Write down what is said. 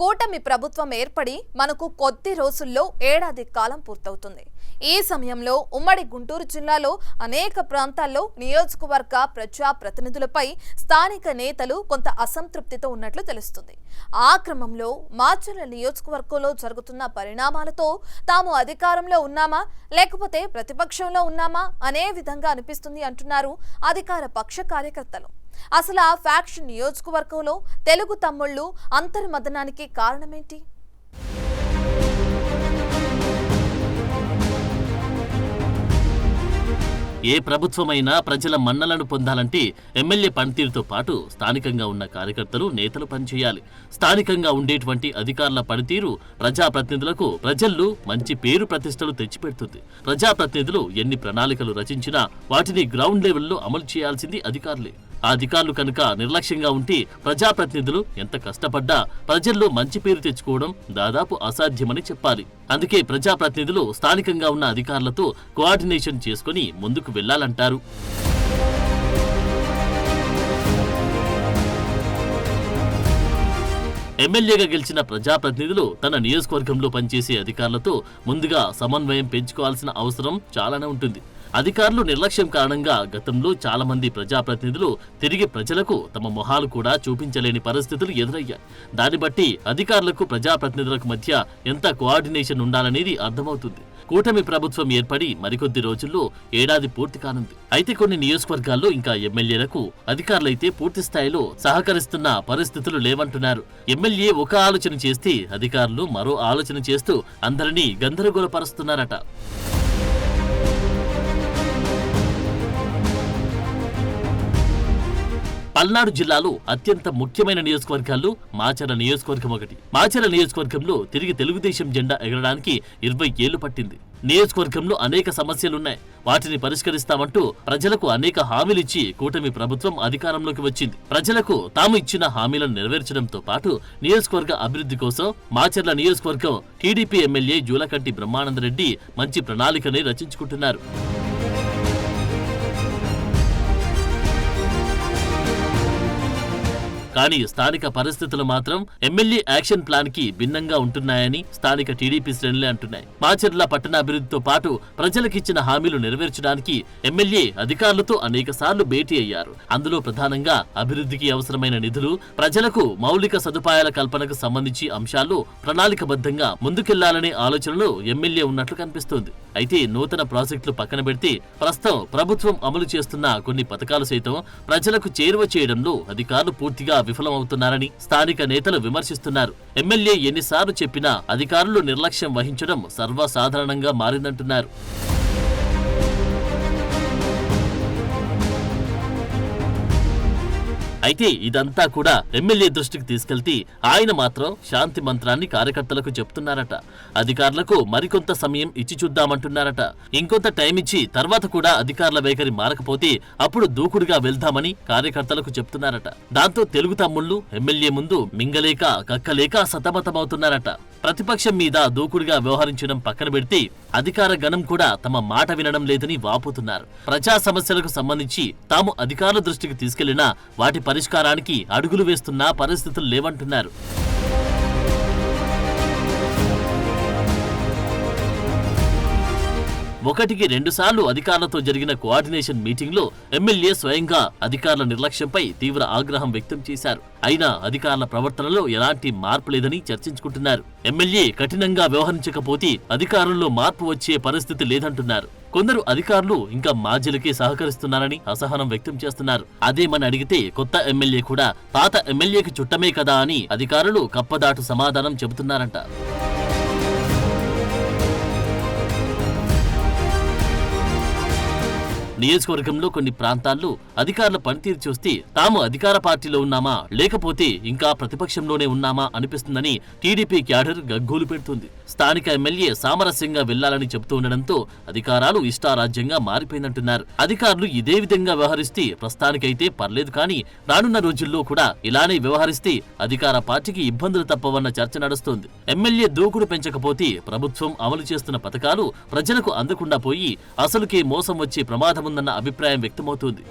కూటమి ప్రభుత్వం ఏర్పడి మనకు కొద్ది రోజుల్లో ఏడాది కాలం పూర్తవుతుంది. ఈ సమయంలో ఉమ్మడి గుంటూరు జిల్లాలో అనేక ప్రాంతాల్లో నియోజకవర్గ ప్రజా ప్రతినిధులపై స్థానిక నేతలు కొంత అసంతృప్తితో ఉన్నట్లు తెలుస్తుంది. ఆ క్రమంలో మాచర్ల నియోజకవర్గంలో జరుగుతున్న పరిణామాలతో తాము అధికారంలో ఉన్నామా లేకపోతే ప్రతిపక్షంలో ఉన్నామా అనే విధంగా అనిపిస్తుంది అంటున్నారు అధికార పక్ష కార్యకర్తలు. అసలు ఆ ఫ్యాక్షన్ నియోజకవర్గంలో తెలుగు తమ్ముళ్లు అంతర్మదనానికి కారణమేంటి? ఏ ప్రభుత్వమైనా ప్రజల మన్నలను పొందాలంటే ఎమ్మెల్యే పనితీరుతో పాటు స్థానికంగా ఉన్న కార్యకర్తలు, నేతలు పనిచేయాలి. స్థానికంగా ఉండేటువంటి అధికారుల పనితీరు ప్రజాప్రతినిధులకు ప్రజల్లో మంచి పేరు ప్రతిష్టలు తెచ్చిపెడుతుంది. ప్రజాప్రతినిధులు ఎన్ని ప్రణాళికలు రచించినా వాటిని గ్రౌండ్ లెవెల్లో అమలు చేయాల్సింది అధికారులే. ఆ అధికారులు కనుక నిర్లక్ష్యంగా ఉంటే ప్రజాప్రతినిధులు ఎంత కష్టపడ్డా ప్రజల్లో మంచి పేరు తెచ్చుకోవడం దాదాపు అసాధ్యమని చెప్పాలి. అందుకే ప్రజాప్రతినిధులు స్థానికంగా ఉన్న అధికారులతో కోఆర్డినేషన్ చేసుకుని ముందుకు వెళ్లాలంటారు. ఎమ్మెల్యేగా గెలిచిన ప్రజాప్రతినిధులు తన నియోజకవర్గంలో పనిచేసే అధికారులతో ముందుగా సమన్వయం పెంచుకోవాల్సిన అవసరం చాలానే ఉంటుంది. అధికారులు నిర్లక్ష్యం కారణంగా గతంలో చాలా మంది ప్రజాప్రతినిధులు తిరిగి ప్రజలకు తమ మొహాలు కూడా చూపించలేని పరిస్థితులు ఎదురయ్యాయి. దాన్ని బట్టి అధికారులకు ప్రజాప్రతినిధులకు మధ్య ఎంత కోఆర్డినేషన్ ఉండాలనేది అర్థమవుతుంది. కూటమి ప్రభుత్వం ఏర్పడి మరికొద్ది రోజుల్లో ఏడాది పూర్తి కానుంది. అయితే కొన్ని నియోజకవర్గాల్లో ఇంకా ఎమ్మెల్యేలకు అధికారులైతే పూర్తి స్థాయిలో సహకరిస్తున్న పరిస్థితులు లేవంటున్నారు. ఎమ్మెల్యే ఒక ఆలోచన చేస్తే అధికారులు మరో ఆలోచన చేస్తూ అందరినీ గందరగోళపరుస్తున్నారట. పల్నాడు జిల్లాలో అత్యంత ముఖ్యమైన నియోజకవర్గాల్లో మాచర్ల నియోజకవర్గం ఒకటి. మాచర్ల నియోజకవర్గంలో తిరిగి తెలుగుదేశం జెండా ఎగరడానికి 20 ఏళ్లు పట్టింది. నియోజకవర్గంలో అనేక సమస్యలున్నాయి. వాటిని పరిష్కరిస్తామంటూ ప్రజలకు అనేక హామీలిచ్చి కూటమి ప్రభుత్వం అధికారంలోకి వచ్చింది. ప్రజలకు తాము ఇచ్చిన హామీలను నెరవేర్చడంతో పాటు నియోజకవర్గ అభివృద్ధి కోసం మాచర్ల నియోజకవర్గం టీడీపీ ఎమ్మెల్యే జూలకంటి బ్రహ్మానందరెడ్డి మంచి ప్రణాళికని రచించుకుంటున్నారు. కానీ స్థానిక పరిస్థితులు మాత్రం ఎమ్మెల్యే యాక్షన్ ప్లాన్ కి భిన్నంగా ఉంటున్నాయని స్థానిక టీడీపీ శ్రేణులే అంటున్నాయి. మాచర్ల పట్టణాభివృద్ధితో పాటు ప్రజలకిచ్చిన హామీలు నెరవేర్చడానికి ఎమ్మెల్యే అధికారులతో అనేక సార్లు భేటీ అయ్యారు. అందులో ప్రధానంగా అభివృద్ధికి అవసరమైన నిధులు, ప్రజలకు మౌలిక సదుపాయాల కల్పనకు సంబంధించి అంశాల్లో ప్రణాళికబద్ధంగా ముందుకెళ్లాలనే ఆలోచనలో ఎమ్మెల్యే ఉన్నట్లు కనిపిస్తోంది. అయితే నూతన ప్రాజెక్టులు పక్కన పెడితే ప్రస్తుతం ప్రభుత్వం అమలు చేస్తున్న కొన్ని పథకాలు సైతం ప్రజలకు చేరువ చేయడంలో అధికారులు పూర్తిగా విఫలమవుతున్నారని స్థానిక నేతలు విమర్శిస్తున్నారు. ఎమ్మెల్యే ఎన్నిసార్లు చెప్పినా అధికారులు నిర్లక్ష్యం వహించడం సర్వసాధారణంగా మారిందంటున్నారు. అయితే ఇదంతా కూడా ఎమ్మెల్యే దృష్టికి తీసుకెళ్తే ఆయన మాత్రం శాంతి మంత్రాన్ని కార్యకర్తలకు చెప్తున్నారట. అధికారులకు మరికొంత సమయం ఇచ్చి చూద్దామంటున్నారట. ఇంకొంత టైం ఇచ్చి తర్వాత కూడా అధికారుల వైఖరి మారకపోతే అప్పుడు దూకుడుగా వెళ్దామని కార్యకర్తలకు చెప్తున్నారట. దాంతో తెలుగు తమ్ముళ్లు ఎమ్మెల్యే ముందు మింగలేక కక్కలేక సతమతమవుతున్నారట. ప్రతిపక్షం మీద దూకుడుగా వ్యవహరించడం పక్కన పెడితే అధికార గణం కూడా తమ మాట వినడం లేదని వాపోతున్నారు. ప్రజా సమస్యలకు సంబంధించి తాము అధికారుల దృష్టికి తీసుకెళ్లినా వాటి పరిష్కారానికి అడుగులు వేస్తున్న పరిస్థితులు లేవంటున్నారు. ఒకటికి 2 సార్లు అధికారులతో జరిగిన కోఆర్డినేషన్ మీటింగ్ లో ఎమ్మెల్యే స్వయంగా అధికారుల నిర్లక్ష్యంపై తీవ్ర ఆగ్రహం వ్యక్తం చేశారు. అయినా అధికారుల ప్రవర్తనలో ఎలాంటి మార్పు లేదని చర్చించుకుంటున్నారు. ఎమ్మెల్యే కఠినంగా వ్యవహరించకపోతే అధికారుల్లో మార్పు వచ్చే పరిస్థితి లేదంటున్నారు. కొందరు అధికారులు ఇంకా మాజీలకే సహకరిస్తున్నారని అసహనం వ్యక్తం చేస్తున్నారు. అదేమని అడిగితే కొత్త ఎమ్మెల్యే కూడా పాత ఎమ్మెల్యేకి చుట్టమే కదా అని అధికారులు కప్పదాటు సమాధానం చెబుతున్నారంట. నియోజకవర్గంలో కొన్ని ప్రాంతాల్లో అధికారుల పనితీరు చూస్తే తాము అధికార పార్టీలో ఉన్నామా లేకపోతే ఇంకా ప్రతిపక్షంలోనే ఉన్నామా అనిపిస్తుందని టీడీపీ క్యాడర్ గగ్గోలు పెడుతుంది. స్థానిక ఎమ్మెల్యే సామరస్యంగా వెళ్లాలని చెబుతూ ఉండడంతో అధికారాలు ఇష్టారాజ్యంగా మారిపోయిందంటున్నారు. అధికారులు ఇదే విధంగా వ్యవహరిస్తే ప్రస్తుతానికైతే పర్లేదు, కానీ రానున్న రోజుల్లో కూడా ఇలానే వ్యవహరిస్తే అధికార పార్టీకి ఇబ్బందులు తప్పవన్న చర్చ నడుస్తోంది. ఎమ్మెల్యే దూకుడు పెంచకపోతే ప్రభుత్వం అమలు చేస్తున్న పథకాలు ప్రజలకు అందకుండా పోయి అసలుకే మోసం వచ్చే ప్రమాదముందన్న అభిప్రాయం వ్యక్తమవుతోంది.